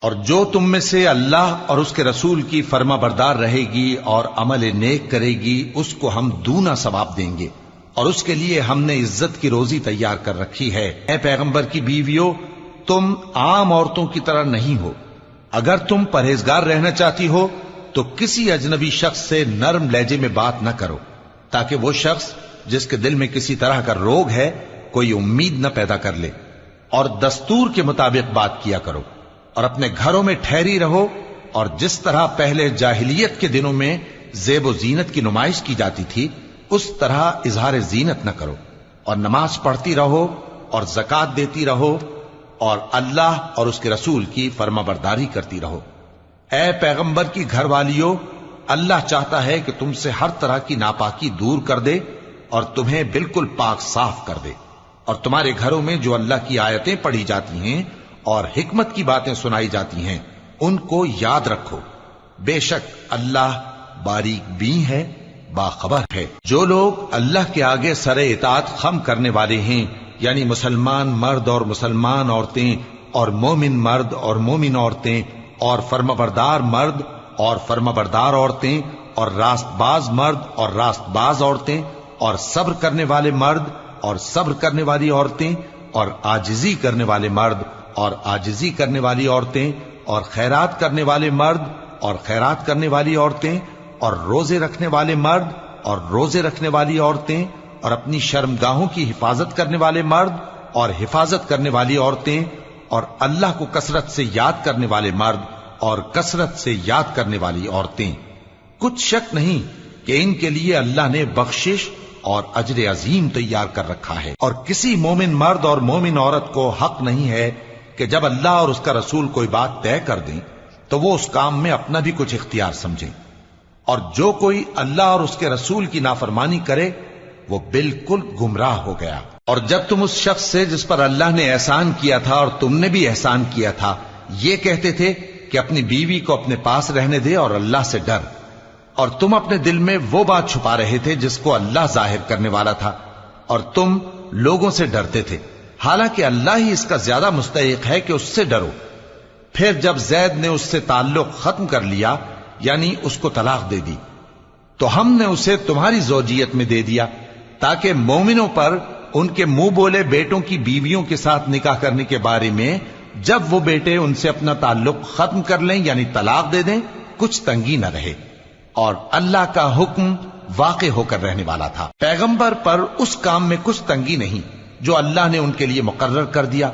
اور جو تم میں سے اللہ اور اس کے رسول کی فرما بردار رہے گی اور عمل نیک کرے گی اس کو ہم دونا ثواب دیں گے، اور اس کے لیے ہم نے عزت کی روزی تیار کر رکھی ہے۔ اے پیغمبر کی بیویوں، تم عام عورتوں کی طرح نہیں ہو۔ اگر تم پرہیزگار رہنا چاہتی ہو تو کسی اجنبی شخص سے نرم لہجے میں بات نہ کرو، تاکہ وہ شخص جس کے دل میں کسی طرح کا روگ ہے کوئی امید نہ پیدا کر لے، اور دستور کے مطابق بات کیا کرو، اور اپنے گھروں میں ٹھہری رہو، اور جس طرح پہلے جاہلیت کے دنوں میں زیب و زینت کی نمائش کی جاتی تھی اس طرح اظہار زینت نہ کرو، اور نماز پڑھتی رہو اور زکوٰۃ دیتی رہو، اور اللہ اور اس کے رسول کی فرما برداری کرتی رہو۔ اے پیغمبر کی گھر والیوں، اللہ چاہتا ہے کہ تم سے ہر طرح کی ناپاکی دور کر دے اور تمہیں بالکل پاک صاف کر دے، اور تمہارے گھروں میں جو اللہ کی آیتیں پڑھی جاتی ہیں اور حکمت کی باتیں سنائی جاتی ہیں ان کو یاد رکھو، بے شک اللہ باریک بین ہے، باخبر ہے۔ جو لوگ اللہ کے آگے سر اطاعت خم کرنے والے ہیں، یعنی مسلمان مرد اور مسلمان عورتیں، اور مومن مرد اور مومن عورتیں، اور فرمانبردار مرد اور فرمانبردار عورتیں، اور راست باز مرد اور راست باز عورتیں، اور صبر کرنے والے مرد اور صبر کرنے والی عورتیں، اور عاجزی کرنے والے مرد اور عاجزی کرنے والی عورتیں، اور خیرات کرنے والے مرد اور خیرات کرنے والی عورتیں، اور روزے رکھنے والے مرد اور روزے رکھنے والی عورتیں، اور اپنی شرمگاہوں کی حفاظت کرنے والے مرد اور حفاظت کرنے والی عورتیں، اور اللہ کو کثرت سے یاد کرنے والے مرد اور کثرت سے یاد کرنے والی عورتیں۔ کچھ شک نہیں کہ ان کے لیے اللہ نے بخشش اور اجر عظیم تیار کر رکھا ہے، اور کسی مومن مرد اور مومن عورت کو حق نہیں ہے کہ جب اللہ اور اس کا رسول کوئی بات طے کر دیں تو وہ اس کام میں اپنا بھی کچھ اختیار سمجھیں، اور جو کوئی اللہ اور اس کے رسول کی نافرمانی کرے وہ بالکل گمراہ ہو گیا۔ اور جب تم اس شخص سے جس پر اللہ نے احسان کیا تھا اور تم نے بھی احسان کیا تھا یہ کہتے تھے کہ اپنی بیوی کو اپنے پاس رہنے دے اور اللہ سے ڈر، اور تم اپنے دل میں وہ بات چھپا رہے تھے جس کو اللہ ظاہر کرنے والا تھا، اور تم لوگوں سے ڈرتے تھے، حالانکہ اللہ ہی اس کا زیادہ مستحق ہے کہ اس سے ڈرو۔ پھر جب زید نے اس سے تعلق ختم کر لیا، یعنی اس کو طلاق دے دی، تو ہم نے اسے تمہاری زوجیت میں دے دیا تاکہ مومنوں پر ان کے منہ بولے بیٹوں کی بیویوں کے ساتھ نکاح کرنے کے بارے میں جب وہ بیٹے ان سے اپنا تعلق ختم کر لیں یعنی طلاق دے دیں کچھ تنگی نہ رہے، اور اللہ کا حکم واقع ہو کر رہنے والا تھا۔ پیغمبر پر اس کام میں کچھ تنگی نہیں جو اللہ نے ان کے لیے مقرر کر دیا،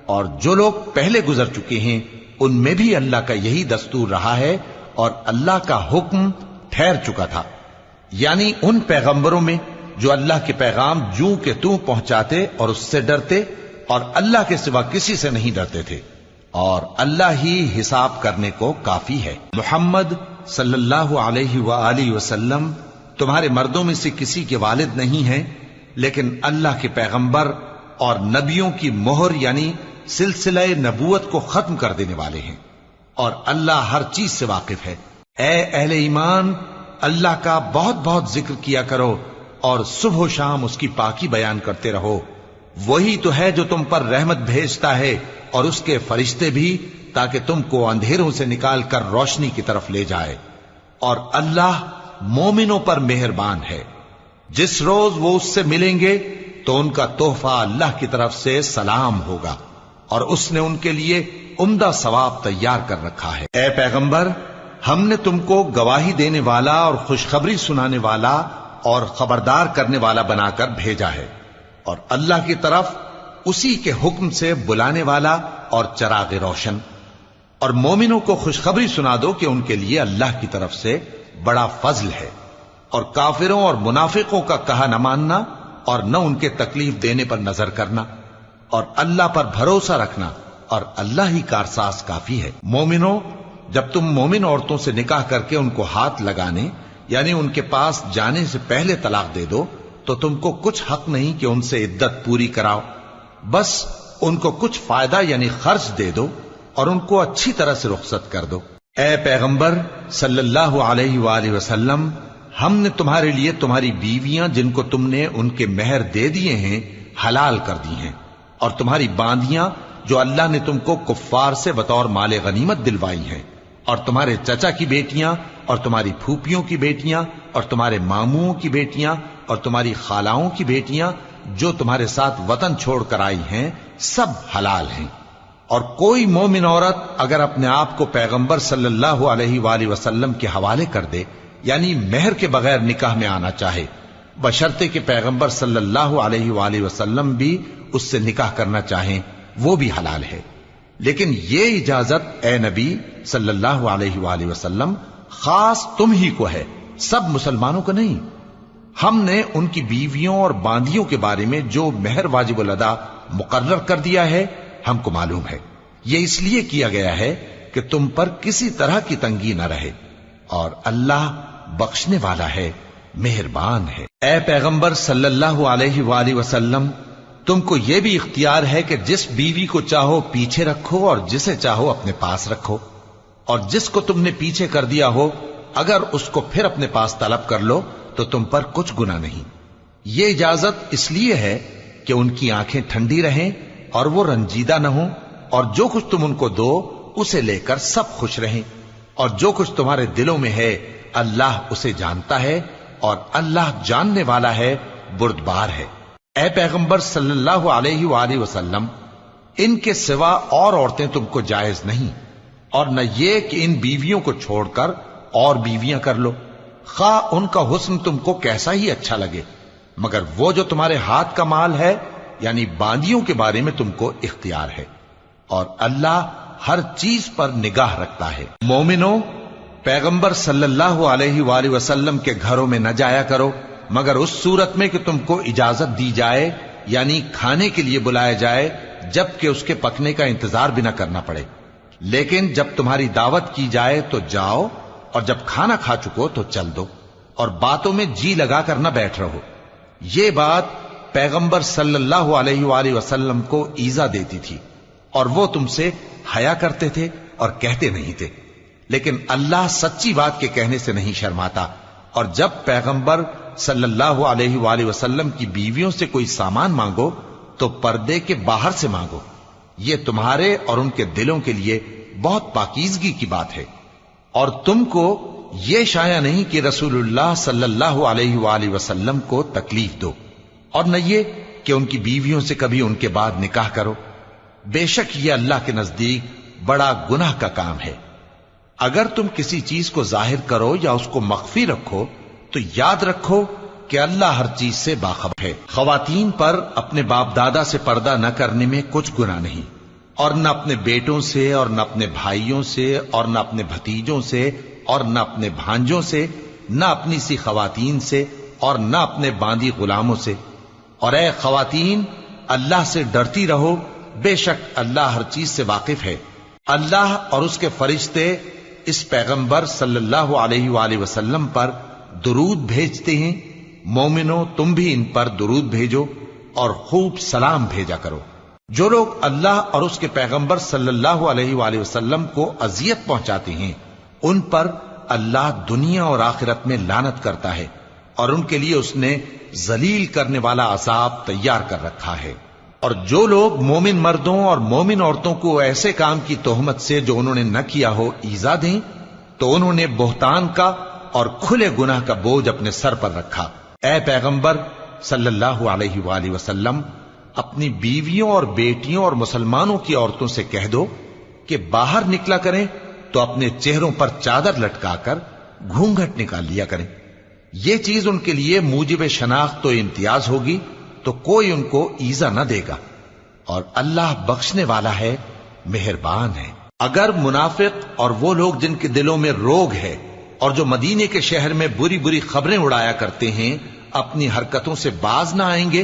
اور جو لوگ پہلے گزر چکے ہیں ان میں بھی اللہ کا یہی دستور رہا ہے، اور اللہ کا حکم ٹھہر چکا تھا، یعنی ان پیغمبروں میں جو اللہ کے پیغام جوں کہ توں پہنچاتے اور اس سے ڈرتے اور اللہ کے سوا کسی سے نہیں ڈرتے تھے، اور اللہ ہی حساب کرنے کو کافی ہے۔ محمد صلی اللہ علیہ وآلہ وسلم تمہارے مردوں میں سے کسی کے والد نہیں ہیں، لیکن اللہ کے پیغمبر اور نبیوں کی مہر یعنی سلسلہ نبوت کو ختم کر دینے والے ہیں، اور اللہ ہر چیز سے واقف ہے۔ اے اہل ایمان، اللہ کا بہت بہت ذکر کیا کرو اور صبح و شام اس کی پاکی بیان کرتے رہو، وہی تو ہے جو تم پر رحمت بھیجتا ہے اور اس کے فرشتے بھی، تاکہ تم کو اندھیروں سے نکال کر روشنی کی طرف لے جائے، اور اللہ مومنوں پر مہربان ہے۔ جس روز وہ اس سے ملیں گے تو ان کا تحفہ اللہ کی طرف سے سلام ہوگا، اور اس نے ان کے لیے عمدہ ثواب تیار کر رکھا ہے۔ اے پیغمبر، ہم نے تم کو گواہی دینے والا اور خوشخبری سنانے والا اور خبردار کرنے والا بنا کر بھیجا ہے، اور اللہ کی طرف اسی کے حکم سے بلانے والا اور چراغ روشن۔ اور مومنوں کو خوشخبری سنا دو کہ ان کے لیے اللہ کی طرف سے بڑا فضل ہے، اور کافروں اور منافقوں کا کہا نہ ماننا اور نہ ان کے تکلیف دینے پر نظر کرنا، اور اللہ پر بھروسہ رکھنا، اور اللہ ہی کارساز کافی ہے۔ مومنوں، جب تم مومن عورتوں سے نکاح کر کے ان کو ہاتھ لگانے یعنی ان کے پاس جانے سے پہلے طلاق دے دو تو تم کو کچھ حق نہیں کہ ان سے عدت پوری کراؤ، بس ان کو کچھ فائدہ یعنی خرچ دے دو اور ان کو اچھی طرح سے رخصت کر دو۔ اے پیغمبر صلی اللہ علیہ وآلہ وسلم، ہم نے تمہارے لیے تمہاری بیویاں جن کو تم نے ان کے مہر دے دیے ہیں حلال کر دی ہیں، اور تمہاری باندیاں جو اللہ نے تم کو کفار سے بطور مال غنیمت دلوائی ہیں، اور تمہارے چچا کی بیٹیاں اور تمہاری پھوپھیوں کی بیٹیاں اور تمہارے ماموں کی بیٹیاں اور تمہاری خالاؤں کی بیٹیاں جو تمہارے ساتھ وطن چھوڑ کر آئی ہیں، سب حلال ہیں۔ اور کوئی مومن عورت اگر اپنے آپ کو پیغمبر صلی اللہ علیہ وآلہ وسلم کے حوالے کر دے، یعنی مہر کے بغیر نکاح میں آنا چاہے، بشرطے کہ پیغمبر صلی اللہ علیہ وآلہ وسلم بھی اس سے نکاح کرنا چاہیں، وہ بھی حلال ہے۔ لیکن یہ اجازت اے نبی صلی اللہ علیہ وآلہ وسلم خاص تم ہی کو ہے، سب مسلمانوں کو نہیں۔ ہم نے ان کی بیویوں اور باندیوں کے بارے میں جو مہر واجب الادا مقرر کر دیا ہے ہم کو معلوم ہے، یہ اس لیے کیا گیا ہے کہ تم پر کسی طرح کی تنگی نہ رہے، اور اللہ بخشنے والا ہے، مہربان ہے۔ اے پیغمبر صلی اللہ علیہ وآلہ وسلم، تم کو یہ بھی اختیار ہے کہ جس بیوی کو چاہو پیچھے رکھو اور جسے چاہو اپنے پاس رکھو، اور جس کو تم نے پیچھے کر دیا ہو اگر اس کو پھر اپنے پاس طلب کر لو تو تم پر کچھ گناہ نہیں۔ یہ اجازت اس لیے ہے کہ ان کی آنکھیں ٹھنڈی رہیں اور وہ رنجیدہ نہ ہوں، اور جو کچھ تم ان کو دو اسے لے کر سب خوش رہیں، اور جو کچھ تمہارے دلوں میں ہے اللہ اسے جانتا ہے، اور اللہ جاننے والا ہے، بردبار ہے۔ اے پیغمبر صلی اللہ علیہ وآلہ وسلم، ان کے سوا اور عورتیں تم کو جائز نہیں، اور نہ یہ کہ ان بیویوں کو چھوڑ کر اور بیویاں کر لو، خواہ ان کا حسن تم کو کیسا ہی اچھا لگے، مگر وہ جو تمہارے ہاتھ کا مال ہے یعنی باندیوں کے بارے میں تم کو اختیار ہے، اور اللہ ہر چیز پر نگاہ رکھتا ہے۔ مومنوں، پیغمبر صلی اللہ علیہ وآلہ وسلم کے گھروں میں نہ جایا کرو مگر اس صورت میں کہ تم کو اجازت دی جائے، یعنی کھانے کے لیے بلایا جائے جبکہ اس کے پکنے کا انتظار بھی نہ کرنا پڑے۔ لیکن جب تمہاری دعوت کی جائے تو جاؤ، اور جب کھانا کھا چکو تو چل دو، اور باتوں میں جی لگا کر نہ بیٹھ رہو۔ یہ بات پیغمبر صلی اللہ علیہ وآلہ وسلم کو ایذا دیتی تھی، اور وہ تم سے حیا کرتے تھے اور کہتے نہیں تھے، لیکن اللہ سچی بات کے کہنے سے نہیں شرماتا، اور جب پیغمبر صلی اللہ علیہ وآلہ وسلم کی بیویوں سے کوئی سامان مانگو تو پردے کے باہر سے مانگو، یہ تمہارے اور ان کے دلوں کے لیے بہت پاکیزگی کی بات ہے۔ اور تم کو یہ شایع نہیں کہ رسول اللہ صلی اللہ علیہ وآلہ وسلم کو تکلیف دو، اور نہ یہ کہ ان کی بیویوں سے کبھی ان کے بعد نکاح کرو، بے شک یہ اللہ کے نزدیک بڑا گناہ کا کام ہے۔ اگر تم کسی چیز کو ظاہر کرو یا اس کو مخفی رکھو تو یاد رکھو کہ اللہ ہر چیز سے باخبر ہے۔ خواتین پر اپنے باپ دادا سے پردہ نہ کرنے میں کچھ گناہ نہیں، اور نہ اپنے بیٹوں سے اور نہ اپنے بھائیوں سے اور نہ اپنے بھتیجوں سے اور نہ اپنے بھانجوں سے، نہ اپنی سی خواتین سے اور نہ اپنے باندی غلاموں سے۔ اور اے خواتین، اللہ سے ڈرتی رہو، بے شک اللہ ہر چیز سے واقف ہے۔ اللہ اور اس کے فرشتے اس پیغمبر صلی اللہ علیہ وآلہ وسلم پر درود بھیجتے ہیں، مومنوں تم بھی ان پر درود بھیجو اور خوب سلام بھیجا کرو۔ جو لوگ اللہ اور اس کے پیغمبر صلی اللہ علیہ وآلہ وسلم کو اذیت پہنچاتے ہیں ان پر اللہ دنیا اور آخرت میں لعنت کرتا ہے، اور ان کے لیے اس نے ذلیل کرنے والا عذاب تیار کر رکھا ہے۔ اور جو لوگ مومن مردوں اور مومن عورتوں کو ایسے کام کی تہمت سے جو انہوں نے نہ کیا ہو ایذا دیں تو انہوں نے بہتان کا اور کھلے گناہ کا بوجھ اپنے سر پر رکھا۔ اے پیغمبر صلی اللہ علیہ وآلہ وسلم، اپنی بیویوں اور بیٹیوں اور مسلمانوں کی عورتوں سے کہہ دو کہ باہر نکلا کریں تو اپنے چہروں پر چادر لٹکا کر گھونگھٹ نکال لیا کریں، یہ چیز ان کے لیے موجب شناخت و امتیاز ہوگی تو کوئی ان کو ایذا نہ دے گا، اور اللہ بخشنے والا ہے، مہربان ہے۔ اگر منافق اور وہ لوگ جن کے دلوں میں روگ ہے اور جو مدینے کے شہر میں بری بری خبریں اڑایا کرتے ہیں اپنی حرکتوں سے باز نہ آئیں گے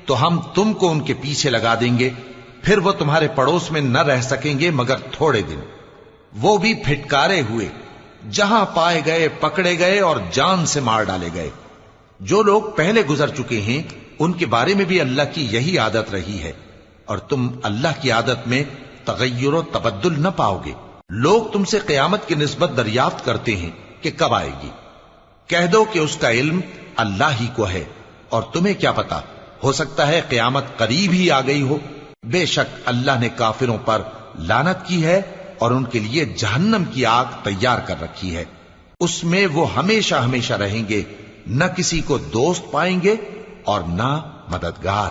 تو ہم تم کو ان کے پیچھے لگا دیں گے، پھر وہ تمہارے پڑوس میں نہ رہ سکیں گے مگر تھوڑے دن، وہ بھی پھٹکارے ہوئے، جہاں پائے گئے پکڑے گئے اور جان سے مار ڈالے گئے۔ جو لوگ پہلے گزر چکے ہیں ان کے بارے میں بھی اللہ کی یہی عادت رہی ہے، اور تم اللہ کی عادت میں تغیر و تبدل نہ پاؤ گے۔ لوگ تم سے قیامت کی نسبت دریافت کرتے ہیں کہ کب آئے گی، کہہ دو کہ اس کا علم اللہ ہی کو ہے، اور تمہیں کیا پتا، ہو سکتا ہے قیامت قریب ہی آ گئی ہو۔ بے شک اللہ نے کافروں پر لعنت کی ہے اور ان کے لیے جہنم کی آگ تیار کر رکھی ہے، اس میں وہ ہمیشہ ہمیشہ رہیں گے، نہ کسی کو دوست پائیں گے اور نہ مددگار۔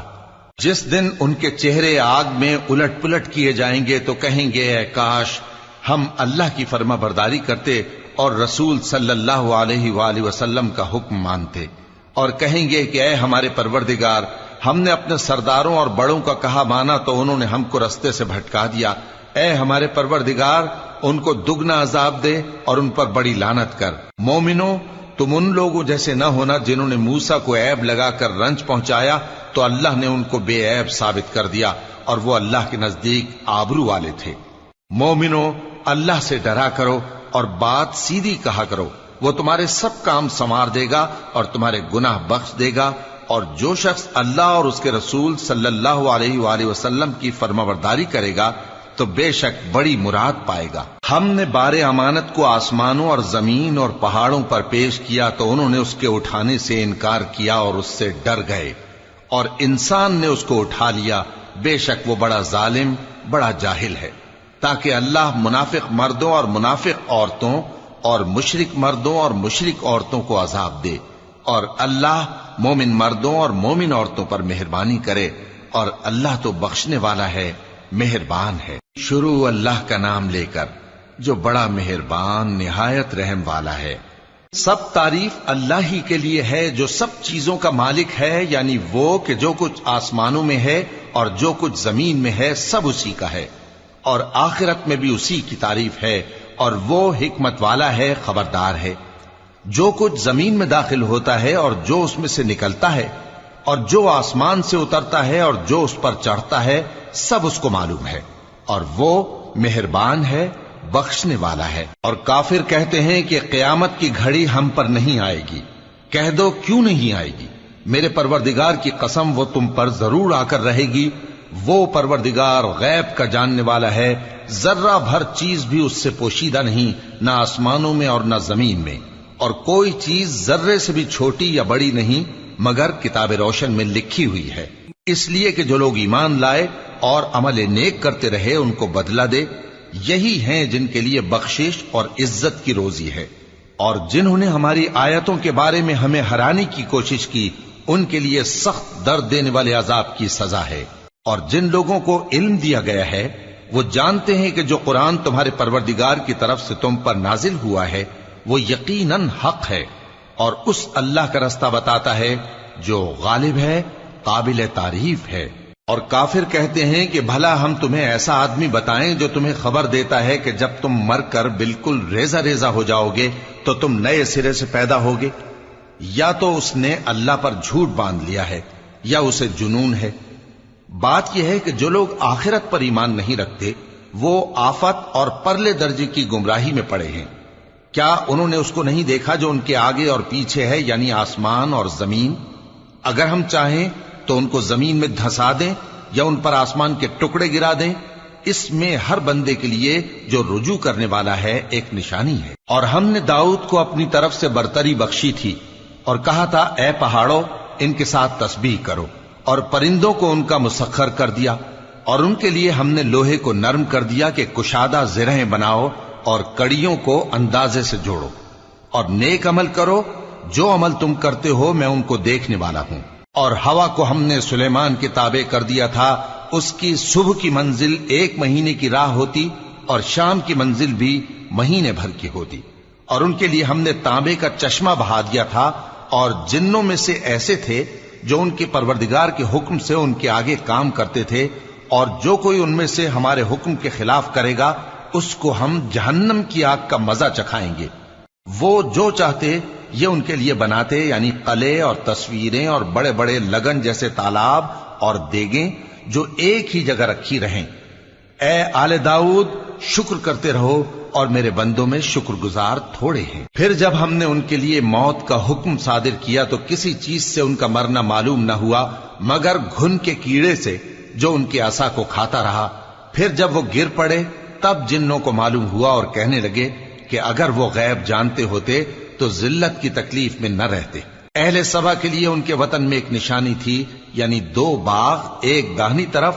جس دن ان کے چہرے آگ میں الٹ پلٹ کیے جائیں گے تو کہیں گے اے کاش ہم اللہ کی فرما برداری کرتے اور رسول صلی اللہ علیہ وآلہ وسلم کا حکم مانتے، اور کہیں گے کہ اے ہمارے پروردگار، ہم نے اپنے سرداروں اور بڑوں کا کہا مانا تو انہوں نے ہم کو رستے سے بھٹکا دیا، اے ہمارے پروردگار ان کو دگنا عذاب دے اور ان پر بڑی لعنت کر۔ مومنوں، تم ان لوگوں جیسے نہ ہونا جنہوں نے موسیٰ کو عیب لگا کر رنج پہنچایا تو اللہ نے ان کو بے عیب ثابت کر دیا اور وہ اللہ کے نزدیک آبرو والے تھے۔ مومنوں، اللہ سے ڈرا کرو اور بات سیدھی کہا کرو، وہ تمہارے سب کام سنوار دے گا اور تمہارے گناہ بخش دے گا، اور جو شخص اللہ اور اس کے رسول صلی اللہ علیہ وآلہ وسلم کی فرمانبرداری کرے گا تو بے شک بڑی مراد پائے گا۔ ہم نے بار امانت کو آسمانوں اور زمین اور پہاڑوں پر پیش کیا تو انہوں نے اس کے اٹھانے سے انکار کیا اور اس سے ڈر گئے، اور انسان نے اس کو اٹھا لیا، بے شک وہ بڑا ظالم، بڑا جاہل ہے، تاکہ اللہ منافق مردوں اور منافق عورتوں اور مشرک مردوں اور مشرک عورتوں کو عذاب دے، اور اللہ مومن مردوں اور مومن عورتوں پر مہربانی کرے، اور اللہ تو بخشنے والا ہے، مہربان ہے۔ شروع اللہ کا نام لے کر جو بڑا مہربان نہایت رحم والا ہے۔ سب تعریف اللہ ہی کے لیے ہے جو سب چیزوں کا مالک ہے، یعنی وہ کہ جو کچھ آسمانوں میں ہے اور جو کچھ زمین میں ہے سب اسی کا ہے، اور آخرت میں بھی اسی کی تعریف ہے، اور وہ حکمت والا ہے، خبردار ہے۔ جو کچھ زمین میں داخل ہوتا ہے اور جو اس میں سے نکلتا ہے، اور جو آسمان سے اترتا ہے اور جو اس پر چڑھتا ہے، سب اس کو معلوم ہے، اور وہ مہربان ہے، بخشنے والا ہے۔ اور کافر کہتے ہیں کہ قیامت کی گھڑی ہم پر نہیں آئے گی۔ کہہ دو کیوں نہیں آئے گی؟ میرے پروردگار کی قسم وہ تم پر ضرور آ کر رہے گی، وہ پروردگار غیب کا جاننے والا ہے، ذرہ بھر چیز بھی اس سے پوشیدہ نہیں، نہ آسمانوں میں اور نہ زمین میں، اور کوئی چیز ذرے سے بھی چھوٹی یا بڑی نہیں مگر کتاب روشن میں لکھی ہوئی ہے، اس لیے کہ جو لوگ ایمان لائے اور عمل نیک کرتے رہے ان کو بدلہ دے، یہی ہیں جن کے لیے بخشش اور عزت کی روزی ہے، اور جنہوں نے ہماری آیتوں کے بارے میں ہمیں ہرانے کی کوشش کی ان کے لیے سخت درد دینے والے عذاب کی سزا ہے۔ اور جن لوگوں کو علم دیا گیا ہے وہ جانتے ہیں کہ جو قرآن تمہارے پروردگار کی طرف سے تم پر نازل ہوا ہے وہ یقیناً حق ہے، اور اس اللہ کا رستہ بتاتا ہے جو غالب ہے، قابل تعریف ہے۔ اور کافر کہتے ہیں کہ بھلا ہم تمہیں ایسا آدمی بتائیں جو تمہیں خبر دیتا ہے کہ جب تم مر کر بالکل ریزہ ریزہ ہو جاؤ گے تو تم نئے سرے سے پیدا ہوگے؟ یا تو اس نے اللہ پر جھوٹ باندھ لیا ہے یا اسے جنون ہے۔ بات یہ ہے کہ جو لوگ آخرت پر ایمان نہیں رکھتے وہ آفت اور پرلے درجے کی گمراہی میں پڑے ہیں۔ کیا انہوں نے اس کو نہیں دیکھا جو ان کے آگے اور پیچھے ہے، یعنی آسمان اور زمین؟ اگر ہم چاہیں تو ان کو زمین میں دھسا دیں یا ان پر آسمان کے ٹکڑے گرا دیں، اس میں ہر بندے کے لیے جو رجوع کرنے والا ہے ایک نشانی ہے۔ اور ہم نے داؤد کو اپنی طرف سے برتری بخشی تھی اور کہا تھا اے پہاڑوں ان کے ساتھ تسبیح کرو، اور پرندوں کو ان کا مسخر کر دیا، اور ان کے لیے ہم نے لوہے کو نرم کر دیا کہ کشادہ زرہیں بناؤ اور کڑیوں کو اندازے سے جوڑو، اور نیک عمل کرو، جو عمل تم کرتے ہو میں ان کو دیکھنے والا ہوں۔ اور ہوا کو ہم نے سلیمان کے تابع کر دیا تھا، اس کی صبح کی منزل 1 مہینے کی راہ ہوتی اور شام کی منزل بھی مہینے بھر کی ہوتی، اور ان کے لیے ہم نے تانبے کا چشمہ بہا دیا تھا، اور جنوں میں سے ایسے تھے جو ان کے پروردگار کے حکم سے ان کے آگے کام کرتے تھے، اور جو کوئی ان میں سے ہمارے حکم کے خلاف کرے گا اس کو ہم جہنم کی آگ کا مزہ چکھائیں گے۔ وہ جو چاہتے یہ ان کے لیے بناتے، یعنی قلعے اور تصویریں اور بڑے بڑے لگن جیسے تالاب اور دیگیں جو ایک ہی جگہ رکھی رہیں۔ اے آل داؤد شکر کرتے رہو، اور میرے بندوں میں شکر گزار تھوڑے ہیں۔ پھر جب ہم نے ان کے لیے موت کا حکم صادر کیا تو کسی چیز سے ان کا مرنا معلوم نہ ہوا مگر گھن کے کیڑے سے جو ان کے عصا کو کھاتا رہا۔ پھر جب وہ گر پڑے تب جنوں کو معلوم ہوا اور کہنے لگے کہ اگر وہ غیب جانتے ہوتے تو ذلت کی تکلیف میں نہ رہتے۔ اہل سبا کے لیے ان کے وطن میں ایک نشانی تھی، یعنی 2 باغ، ایک داہنی طرف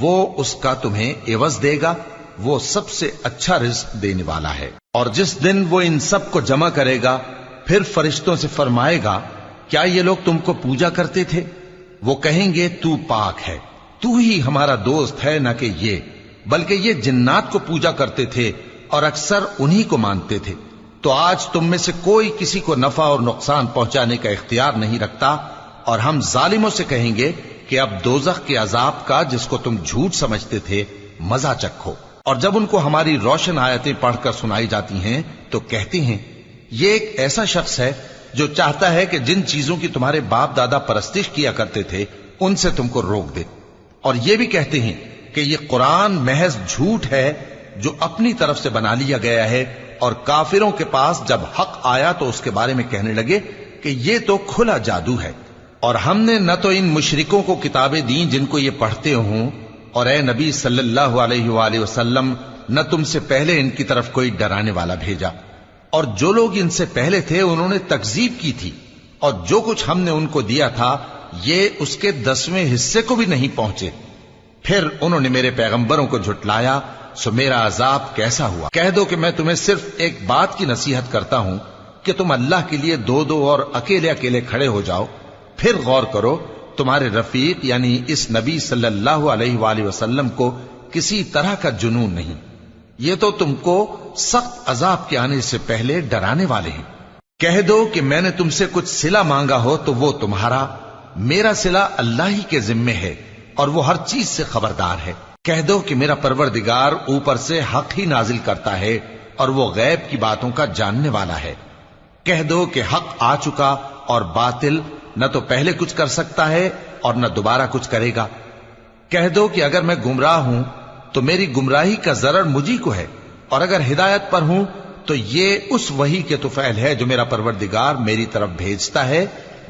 وہ اس کا تمہیں عوض دے گا، وہ سب سے اچھا رزق دینے والا ہے۔ اور جس دن وہ ان سب کو جمع کرے گا، پھر فرشتوں سے فرمائے گا، کیا یہ لوگ تم کو پوجا کرتے تھے؟ وہ کہیں گے، تو پاک ہے، تو ہی ہمارا دوست ہے، نہ کہ یہ، بلکہ یہ جنات کو پوجا کرتے تھے اور اکثر انہی کو مانتے تھے۔ تو آج تم میں سے کوئی کسی کو نفع اور نقصان پہنچانے کا اختیار نہیں رکھتا، اور ہم ظالموں سے کہیں گے کہ اب دوزخ کے عذاب کا، جس کو تم جھوٹ سمجھتے تھے، مزہ چکھو۔ اور جب ان کو ہماری روشن آیتیں پڑھ کر سنائی جاتی ہیں تو کہتے ہیں، یہ ایک ایسا شخص ہے جو چاہتا ہے کہ جن چیزوں کی تمہارے باپ دادا پرستش کیا کرتے تھے ان سے تم کو روک دے۔ اور یہ بھی کہتے ہیں کہ یہ قرآن محض جھوٹ ہے جو اپنی طرف سے بنا لیا گیا ہے، اور کافروں کے پاس جب حق آیا تو اس کے بارے میں کہنے لگے کہ یہ تو کھلا جادو ہے۔ اور ہم نے نہ تو ان مشرکوں کو کتابیں دیں جن کو یہ پڑھتے ہوں، اور اے نبی صلی اللہ علیہ وآلہ وسلم، نہ تم سے پہلے ان کی طرف کوئی ڈرانے والا بھیجا، اور جو لوگ ان سے پہلے تھے انہوں نے تکذیب کی تھی، اور جو کچھ ہم نے ان کو دیا تھا یہ اس کے 10ویں حصے کو بھی نہیں پہنچے۔ پھر انہوں نے میرے پیغمبروں کو جھٹلایا، سو میرا عذاب کیسا ہوا۔ کہہ دو کہ میں تمہیں صرف ایک بات کی نصیحت کرتا ہوں کہ تم اللہ کے لیے دو دو اور اکیلے اکیلے کھڑے ہو جاؤ، پھر غور کرو تمہارے رفیق یعنی اس نبی صلی اللہ علیہ وآلہ وسلم کو کسی طرح کا جنون نہیں، یہ تو تم کو سخت عذاب کے آنے سے پہلے ڈرانے والے ہیں۔ کہہ دو کہ میں نے تم سے کچھ صلہ مانگا ہو تو وہ تمہارا، میرا صلہ اللہ ہی کے ذمے ہے، اور وہ ہر چیز سے خبردار ہے۔ کہہ دو کہ میرا پروردگار اوپر سے حق ہی نازل کرتا ہے، اور وہ غیب کی باتوں کا جاننے والا ہے۔ کہہ دو کہ حق آ چکا، اور باطل نہ تو پہلے کچھ کر سکتا ہے اور نہ دوبارہ کچھ کرے گا۔ کہہ دو کہ اگر میں گمراہ ہوں تو میری گمراہی کا ضرر مجھی کو ہے، اور اگر ہدایت پر ہوں تو یہ اس وحی کے طفیل ہے جو میرا پروردگار میری طرف بھیجتا ہے،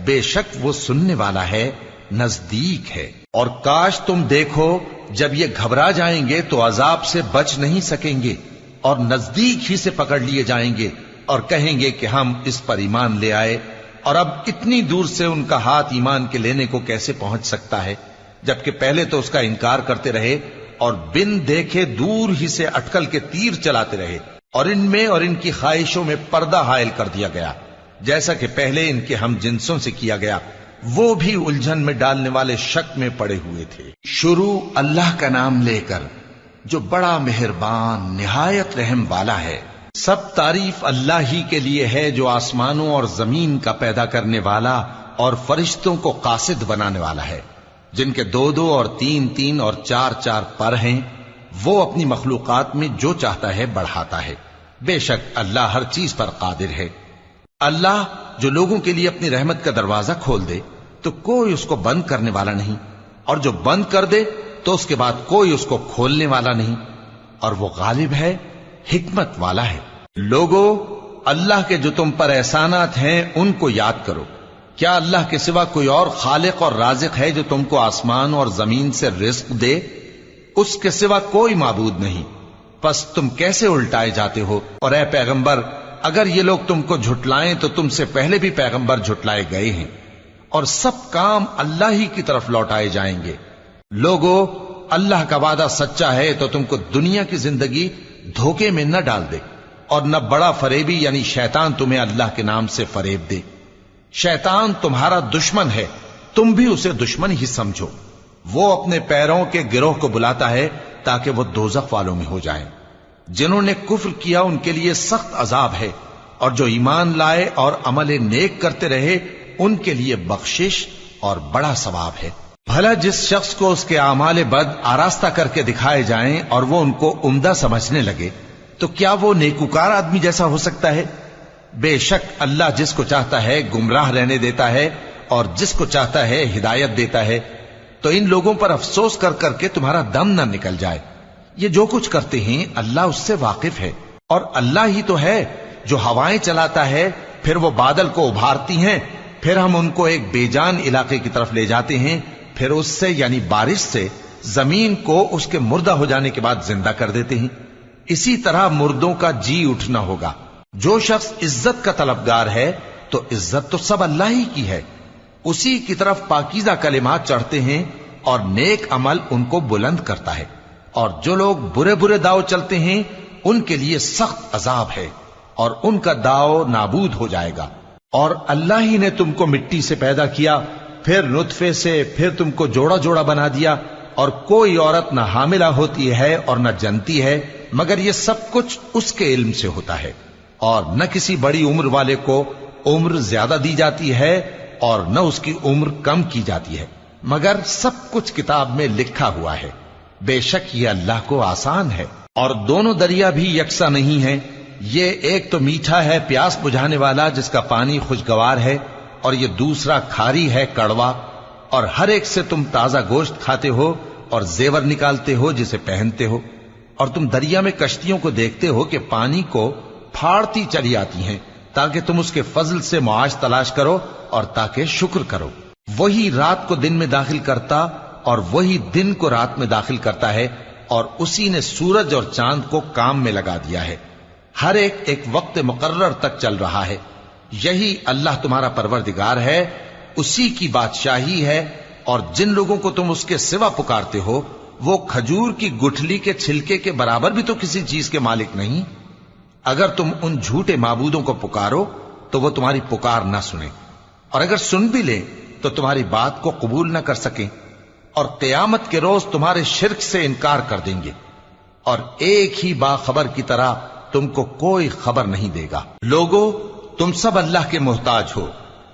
بے شک وہ سننے والا ہے، نزدیک ہے۔ اور کاش تم دیکھو جب یہ گھبرا جائیں گے تو عذاب سے بچ نہیں سکیں گے، اور نزدیک ہی سے پکڑ لیے جائیں گے، اور کہیں گے کہ ہم اس پر ایمان لے آئے، اور اب اتنی دور سے ان کا ہاتھ ایمان کے لینے کو کیسے پہنچ سکتا ہے، جبکہ پہلے تو اس کا انکار کرتے رہے اور بن دیکھے دور ہی سے اٹکل کے تیر چلاتے رہے، اور ان میں اور ان کی خواہشوں میں پردہ حائل کر دیا گیا، جیسا کہ پہلے ان کے ہم جنسوں سے کیا گیا، وہ بھی الجھن میں ڈالنے والے شک میں پڑے ہوئے تھے۔ شروع اللہ کا نام لے کر جو بڑا مہربان نہایت رحم والا ہے۔ سب تعریف اللہ ہی کے لیے ہے جو آسمانوں اور زمین کا پیدا کرنے والا اور فرشتوں کو قاصد بنانے والا ہے، جن کے 2 اور 3 اور 4 پر ہیں، وہ اپنی مخلوقات میں جو چاہتا ہے بڑھاتا ہے، بے شک اللہ ہر چیز پر قادر ہے۔ اللہ جو لوگوں کے لیے اپنی رحمت کا دروازہ کھول دے تو کوئی اس کو بند کرنے والا نہیں، اور جو بند کر دے تو اس کے بعد کوئی اس کو کھولنے والا نہیں، اور وہ غالب ہے، حکمت والا ہے۔ لوگو، اللہ کے جو تم پر احسانات ہیں ان کو یاد کرو۔ کیا اللہ کے سوا کوئی اور خالق اور رازق ہے جو تم کو آسمان اور زمین سے رزق دے؟ اس کے سوا کوئی معبود نہیں، پس تم کیسے الٹائے جاتے ہو؟ اور اے پیغمبر، اگر یہ لوگ تم کو جھٹلائیں تو تم سے پہلے بھی پیغمبر جھٹلائے گئے ہیں، اور سب کام اللہ ہی کی طرف لوٹائے جائیں گے۔ لوگو، اللہ کا وعدہ سچا ہے تو تم کو دنیا کی زندگی دھوکے میں نہ ڈال دے، اور نہ بڑا فریبی یعنی شیطان تمہیں اللہ کے نام سے فریب دے۔ شیطان تمہارا دشمن ہے، تم بھی اسے دشمن ہی سمجھو۔ وہ اپنے پیروں کے گروہ کو بلاتا ہے تاکہ وہ دوزخ والوں میں ہو جائیں۔ جنہوں نے کفر کیا ان کے لیے سخت عذاب ہے، اور جو ایمان لائے اور عمل نیک کرتے رہے ان کے لیے بخشش اور بڑا ثواب ہے۔ بھلا جس شخص کو اس کے اعمال بد آراستہ کر کے دکھائے جائیں اور وہ ان کو عمدہ سمجھنے لگے تو کیا وہ نیکوکار آدمی جیسا ہو سکتا ہے؟ بے شک اللہ جس کو چاہتا ہے گمراہ رہنے دیتا ہے اور جس کو چاہتا ہے ہدایت دیتا ہے۔ تو ان لوگوں پر افسوس کر کر کے تمہارا دم نہ نکل جائے، یہ جو کچھ کرتے ہیں اللہ اس سے واقف ہے، اور اللہ ہی تو ہے جو ہوائیں چلاتا ہے، پھر وہ بادل کو ابھارتی ہیں، پھر ہم ان کو ایک بے جان علاقے کی طرف لے جاتے ہیں، پھر اس سے یعنی بارش سے زمین کو اس کے مردہ ہو جانے کے بعد زندہ کر دیتے ہیں۔ اسی طرح مردوں کا جی اٹھنا ہوگا۔ جو شخص عزت کا طلبگار ہے تو عزت تو سب اللہ ہی کی ہے، اسی کی طرف پاکیزہ کلمات چڑھتے ہیں اور نیک عمل ان کو بلند کرتا ہے، اور جو لوگ برے برے داؤ چلتے ہیں ان کے لیے سخت عذاب ہے، اور ان کا داؤ نابود ہو جائے گا۔ اور اللہ ہی نے تم کو مٹی سے پیدا کیا، پھر نطفے سے، پھر تم کو جوڑا جوڑا بنا دیا، اور کوئی عورت نہ حاملہ ہوتی ہے اور نہ جنتی ہے، مگر یہ سب کچھ اس کے علم سے ہوتا ہے۔ اور نہ کسی بڑی عمر والے کو عمر زیادہ دی جاتی ہے اور نہ اس کی عمر کم کی جاتی ہے، مگر سب کچھ کتاب میں لکھا ہوا ہے۔ بے شک یہ اللہ کو آسان ہے۔ اور دونوں دریا بھی یکساں نہیں ہیں، یہ ایک تو میٹھا ہے پیاس بجھانے والا جس کا پانی خوشگوار ہے، اور یہ دوسرا کھاری ہے کڑوا، اور ہر ایک سے تم تازہ گوشت کھاتے ہو اور زیور نکالتے ہو جسے پہنتے ہو۔ اور تم دریا میں کشتیوں کو دیکھتے ہو کہ پانی کو پھاڑتی چلی آتی ہیں، تاکہ تم اس کے فضل سے معاش تلاش کرو اور تاکہ شکر کرو۔ وہی رات کو دن میں داخل کرتا اور وہی دن کو رات میں داخل کرتا ہے، اور اسی نے سورج اور چاند کو کام میں لگا دیا ہے، ہر ایک ایک وقت مقرر تک چل رہا ہے۔ یہی اللہ تمہارا پروردگار ہے، اسی کی بادشاہی ہے۔ اور جن لوگوں کو تم اس کے سوا پکارتے ہو وہ کھجور کی گٹھلی کے چھلکے کے برابر بھی تو کسی چیز کے مالک نہیں۔ اگر تم ان جھوٹے معبودوں کو پکارو تو وہ تمہاری پکار نہ سنیں، اور اگر سن بھی لیں تو تمہاری بات کو قبول نہ کر سکیں، اور قیامت کے روز تمہارے شرک سے انکار کر دیں گے، اور ایک ہی باخبر کی طرح تم کو کوئی خبر نہیں دے گا۔ لوگو تم سب اللہ کے محتاج ہو،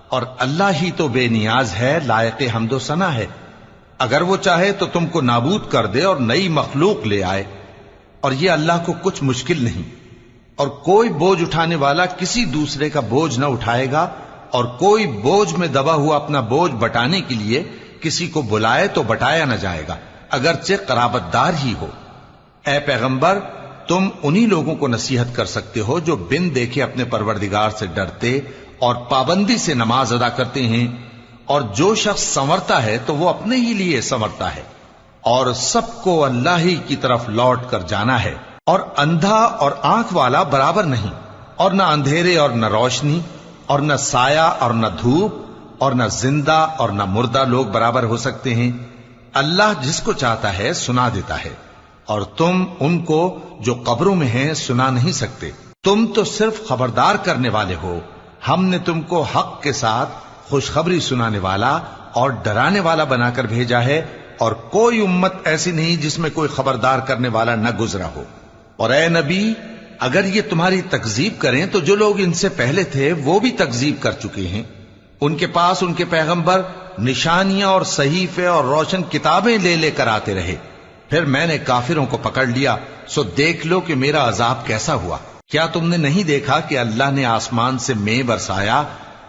اور اللہ ہی تو بے نیاز ہے، لائق حمد و ثنا ہے۔ اگر وہ چاہے تو تم کو نابود کر دے اور نئی مخلوق لے آئے، اور یہ اللہ کو کچھ مشکل نہیں۔ اور کوئی بوجھ اٹھانے والا کسی دوسرے کا بوجھ نہ اٹھائے گا، اور کوئی بوجھ میں دبا ہوا اپنا بوجھ بٹانے کے لیے کسی کو بلائے تو بٹایا نہ جائے گا، اگرچہ قرابت دار ہی ہو۔ اے پیغمبر، تم انہی لوگوں کو نصیحت کر سکتے ہو جو بن دیکھے اپنے پروردگار سے ڈرتے اور پابندی سے نماز ادا کرتے ہیں، اور جو شخص سنورتا ہے تو وہ اپنے ہی لیے سنورتا ہے، اور سب کو اللہ ہی کی طرف لوٹ کر جانا ہے۔ اور اندھا اور آنکھ والا برابر نہیں، اور نہ اندھیرے اور نہ روشنی، اور نہ سایہ اور نہ دھوپ، اور نہ زندہ اور نہ مردہ لوگ برابر ہو سکتے ہیں۔ اللہ جس کو چاہتا ہے سنا دیتا ہے، اور تم ان کو جو قبروں میں ہیں سنا نہیں سکتے۔ تم تو صرف خبردار کرنے والے ہو، ہم نے تم کو حق کے ساتھ خوشخبری سنانے والا اور ڈرانے والا بنا کر بھیجا ہے، اور کوئی امت ایسی نہیں جس میں کوئی خبردار کرنے والا نہ گزرا ہو۔ اور اے نبی، اگر یہ تمہاری تکذیب کریں تو جو لوگ ان سے پہلے تھے وہ بھی تکذیب کر چکے ہیں۔ ان کے پاس ان کے پیغمبر نشانیاں اور صحیفے اور روشن کتابیں لے لے کر آتے رہے، پھر میں نے کافروں کو پکڑ لیا، سو دیکھ لو کہ میرا عذاب کیسا ہوا۔ کیا تم نے نہیں دیکھا کہ اللہ نے آسمان سے مے برسایا،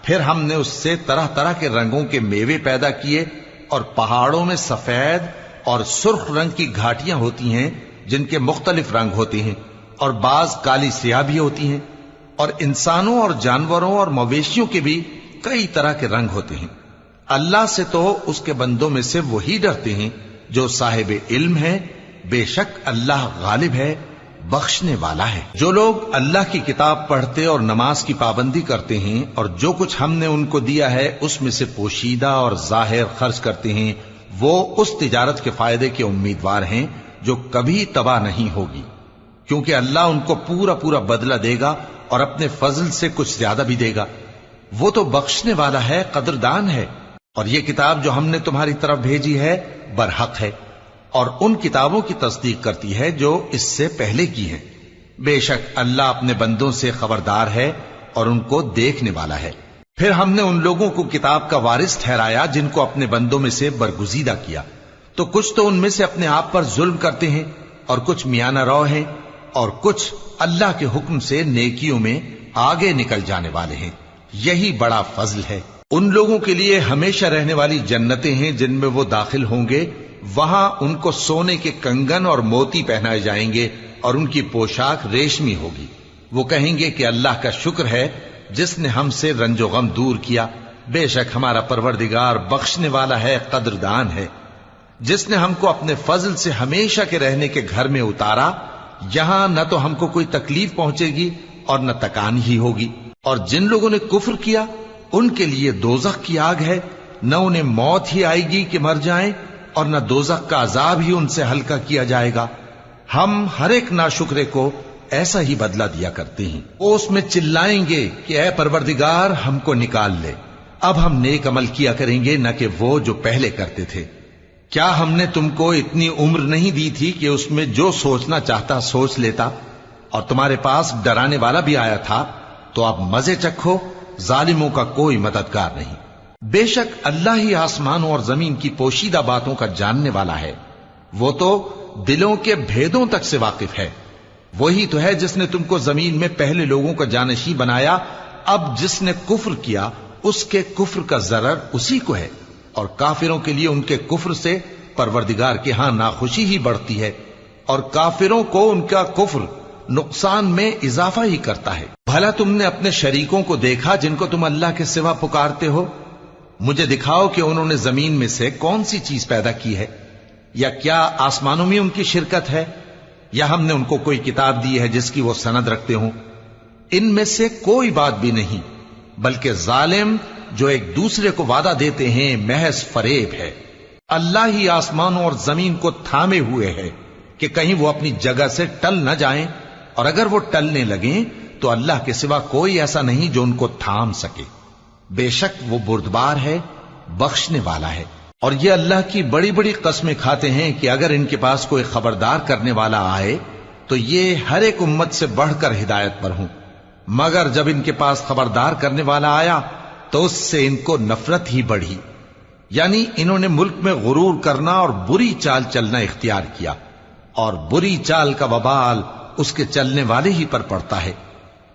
پھر ہم نے اس سے طرح طرح کے رنگوں کے میوے پیدا کیے، اور پہاڑوں میں سفید اور سرخ رنگ کی گھاٹیاں ہوتی ہیں جن کے مختلف رنگ ہوتے ہیں، اور بعض کالی سیاہ بھی ہوتی ہیں، اور انسانوں اور جانوروں اور مویشیوں کے بھی کئی طرح کے رنگ ہوتے ہیں۔ اللہ سے تو اس کے بندوں میں سے وہی ڈرتے ہیں جو صاحب علم ہے، بے شک اللہ غالب ہے، بخشنے والا ہے۔ جو لوگ اللہ کی کتاب پڑھتے اور نماز کی پابندی کرتے ہیں، اور جو کچھ ہم نے ان کو دیا ہے اس میں سے پوشیدہ اور ظاہر خرچ کرتے ہیں، وہ اس تجارت کے فائدے کے امیدوار ہیں جو کبھی تباہ نہیں ہوگی، کیونکہ اللہ ان کو پورا پورا بدلہ دے گا اور اپنے فضل سے کچھ زیادہ بھی دے گا۔ وہ تو بخشنے والا ہے، قدردان ہے۔ اور یہ کتاب جو ہم نے تمہاری طرف بھیجی ہے برحق ہے، اور ان کتابوں کی تصدیق کرتی ہے جو اس سے پہلے کی ہیں۔ بے شک اللہ اپنے بندوں سے خبردار ہے اور ان کو دیکھنے والا ہے۔ پھر ہم نے ان لوگوں کو کتاب کا وارث ٹھہرایا جن کو اپنے بندوں میں سے برگزیدہ کیا، تو کچھ تو ان میں سے اپنے آپ پر ظلم کرتے ہیں، اور کچھ میانہ رو ہیں، اور کچھ اللہ کے حکم سے نیکیوں میں آگے نکل جانے والے ہیں۔ یہی بڑا فضل ہے۔ ان لوگوں کے لیے ہمیشہ رہنے والی جنتیں ہیں جن میں وہ داخل ہوں گے، وہاں ان کو سونے کے کنگن اور موتی پہنائے جائیں گے، اور ان کی پوشاک ریشمی ہوگی۔ وہ کہیں گے کہ اللہ کا شکر ہے جس نے ہم سے رنج و غم دور کیا، بے شک ہمارا پروردگار بخشنے والا ہے، قدردان ہے۔ جس نے ہم کو اپنے فضل سے ہمیشہ کے رہنے کے گھر میں اتارا، یہاں نہ تو ہم کو کوئی تکلیف پہنچے گی اور نہ تکان ہی ہوگی۔ اور جن لوگوں نے کفر کیا ان کے لیے دوزخ کی آگ ہے، نہ انہیں موت ہی آئے گی کہ مر جائیں، اور نہ دوزخ کا عذاب ہی ان سے ہلکا کیا جائے گا۔ ہم ہر ایک ناشکرے کو ایسا ہی بدلہ دیا کرتے ہیں۔ وہ اس میں چلائیں گے کہ اے پروردگار ہم کو نکال لے، اب ہم نیک عمل کیا کریں گے نہ کہ وہ جو پہلے کرتے تھے۔ کیا ہم نے تم کو اتنی عمر نہیں دی تھی کہ اس میں جو سوچنا چاہتا سوچ لیتا، اور تمہارے پاس ڈرانے والا بھی آیا تھا؟ تو اب مزے چکھو، ظالموں کا کوئی مددگار نہیں۔ بے شک اللہ ہی آسمانوں اور زمین کی پوشیدہ باتوں کا جاننے والا ہے، وہ تو دلوں کے بھیدوں تک سے واقف ہے۔ وہی تو ہے جس نے تم کو زمین میں پہلے لوگوں کا جانشین بنایا، اب جس نے کفر کیا اس کے کفر کا ضرر اسی کو ہے، اور کافروں کے لیے ان کے کفر سے پروردگار کے ہاں ناخوشی ہی بڑھتی ہے، اور کافروں کو ان کا کفر نقصان میں اضافہ ہی کرتا ہے۔ بھلا تم نے اپنے شریکوں کو دیکھا جن کو تم اللہ کے سوا پکارتے ہو؟ مجھے دکھاؤ کہ انہوں نے زمین میں سے کون سی چیز پیدا کی ہے، یا کیا آسمانوں میں ان کی شرکت ہے، یا ہم نے ان کو کوئی کتاب دی ہے جس کی وہ سند رکھتے ہوں؟ ان میں سے کوئی بات بھی نہیں، بلکہ ظالم جو ایک دوسرے کو وعدہ دیتے ہیں محض فریب ہے۔ اللہ ہی آسمانوں اور زمین کو تھامے ہوئے ہے کہ کہیں وہ اپنی جگہ سے ٹل نہ جائیں، اور اگر وہ ٹلنے لگیں تو اللہ کے سوا کوئی ایسا نہیں جو ان کو تھام سکے۔ بے شک وہ بردبار ہے، بخشنے والا ہے۔ اور یہ اللہ کی بڑی بڑی قسمیں کھاتے ہیں کہ اگر ان کے پاس کوئی خبردار کرنے والا آئے تو یہ ہر ایک امت سے بڑھ کر ہدایت پر ہوں، مگر جب ان کے پاس خبردار کرنے والا آیا تو اس سے ان کو نفرت ہی بڑھی، یعنی انہوں نے ملک میں غرور کرنا اور بری چال چلنا اختیار کیا، اور بری چال کا وبال اس کے چلنے والے ہی پر پڑتا ہے۔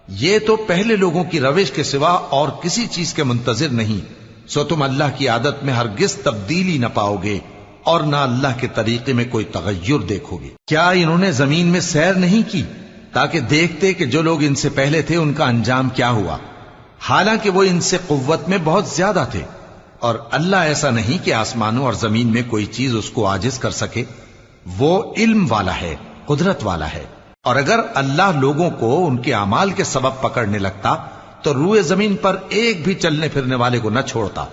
یہ تو پہلے لوگوں کی روش کے سوا اور کسی چیز کے منتظر نہیں، سو تم اللہ کی عادت میں ہرگز تبدیلی نہ پاؤ گے اور نہ اللہ کے طریقے میں کوئی تغیر دیکھو گے۔ کیا انہوں نے زمین میں سیر نہیں کی تاکہ دیکھتے کہ جو لوگ ان سے پہلے تھے ان کا انجام کیا ہوا، حالانکہ وہ ان سے قوت میں بہت زیادہ تھے؟ اور اللہ ایسا نہیں کہ آسمانوں اور زمین میں کوئی چیز اس کو عاجز کر سکے، وہ علم والا ہے، قدرت والا ہے۔ اور اگر اللہ لوگوں کو ان کے اعمال کے سبب پکڑنے لگتا تو روئے زمین پر ایک بھی چلنے پھرنے والے کو نہ چھوڑتا،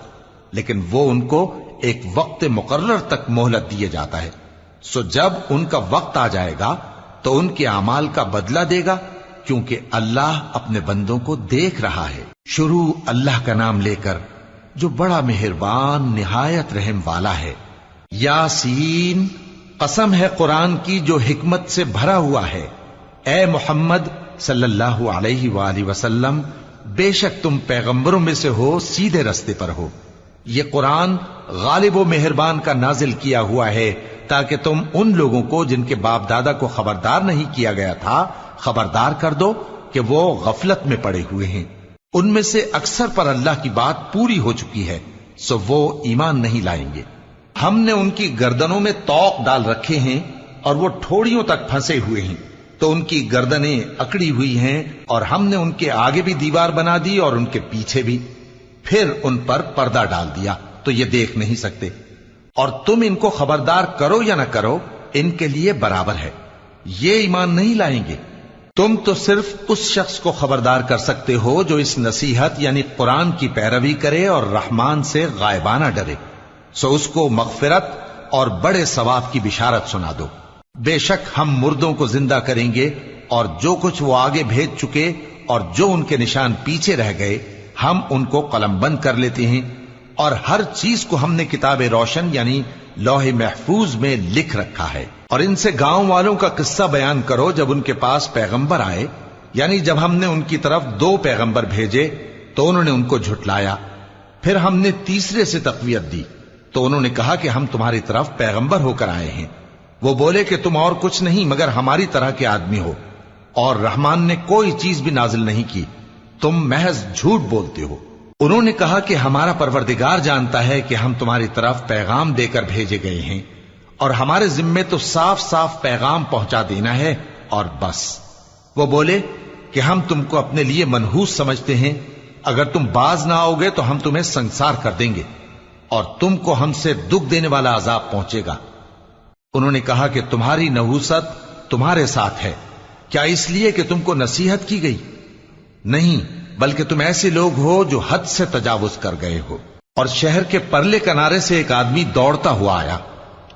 لیکن وہ ان کو ایک وقت مقرر تک مہلت دیے جاتا ہے، سو جب ان کا وقت آ جائے گا تو ان کے اعمال کا بدلہ دے گا، کیونکہ اللہ اپنے بندوں کو دیکھ رہا ہے۔ شروع اللہ کا نام لے کر جو بڑا مہربان نہایت رحم والا ہے۔ یاسین، قسم ہے قرآن کی جو حکمت سے بھرا ہوا ہے۔ اے محمد صلی اللہ علیہ وآلہ وسلم، بے شک تم پیغمبروں میں سے ہو، سیدھے رستے پر ہو۔ یہ قرآن غالب و مہربان کا نازل کیا ہوا ہے تاکہ تم ان لوگوں کو جن کے باپ دادا کو خبردار نہیں کیا گیا تھا خبردار کر دو کہ وہ غفلت میں پڑے ہوئے ہیں۔ ان میں سے اکثر پر اللہ کی بات پوری ہو چکی ہے، سو وہ ایمان نہیں لائیں گے۔ ہم نے ان کی گردنوں میں طوق ڈال رکھے ہیں اور وہ ٹھوڑیوں تک پھنسے ہوئے ہیں، تو ان کی گردنیں اکڑی ہوئی ہیں، اور ہم نے ان کے آگے بھی دیوار بنا دی اور ان کے پیچھے بھی، پھر ان پر پردہ ڈال دیا تو یہ دیکھ نہیں سکتے۔ اور تم ان کو خبردار کرو یا نہ کرو ان کے لیے برابر ہے، یہ ایمان نہیں لائیں گے۔ تم تو صرف اس شخص کو خبردار کر سکتے ہو جو اس نصیحت یعنی قرآن کی پیروی کرے اور رحمان سے غائبانہ ڈرے، سو اس کو مغفرت اور بڑے ثواب کی بشارت سنا دو۔ بے شک ہم مردوں کو زندہ کریں گے، اور جو کچھ وہ آگے بھیج چکے اور جو ان کے نشان پیچھے رہ گئے ہم ان کو قلم بند کر لیتے ہیں، اور ہر چیز کو ہم نے کتاب روشن یعنی لوح محفوظ میں لکھ رکھا ہے۔ اور ان سے گاؤں والوں کا قصہ بیان کرو جب ان کے پاس پیغمبر آئے، یعنی جب ہم نے ان کی طرف 2 پیغمبر بھیجے تو انہوں نے ان کو جھٹلایا، پھر ہم نے تیسرے سے تقویت دی تو انہوں نے کہا کہ ہم تمہاری طرف پیغمبر ہو کر آئے ہیں۔ وہ بولے کہ تم اور کچھ نہیں مگر ہماری طرح کے آدمی ہو، اور رحمان نے کوئی چیز بھی نازل نہیں کی، تم محض جھوٹ بولتے ہو۔ انہوں نے کہا کہ ہمارا پروردگار جانتا ہے کہ ہم تمہاری طرف پیغام دے کر بھیجے گئے ہیں، اور ہمارے ذمے تو صاف صاف پیغام پہنچا دینا ہے اور بس۔ وہ بولے کہ ہم تم کو اپنے لیے منحوس سمجھتے ہیں، اگر تم باز نہ آؤ گے تو ہم تمہیں سنسار کر دیں گے اور تم کو ہم سے دکھ دینے والا عذاب پہنچے گا۔ انہوں نے کہا کہ تمہاری نحوست تمہارے ساتھ ہے، کیا اس لیے کہ تم کو نصیحت کی گئی؟ نہیں، بلکہ تم ایسے لوگ ہو جو حد سے تجاوز کر گئے ہو۔ اور شہر کے پرلے کنارے سے ایک آدمی دوڑتا ہوا آیا،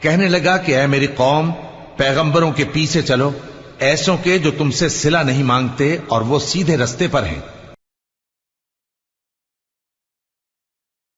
کہنے لگا کہ اے میری قوم، پیغمبروں کے پیچھے چلو، ایسوں کے جو تم سے صلہ نہیں مانگتے اور وہ سیدھے رستے پر ہیں۔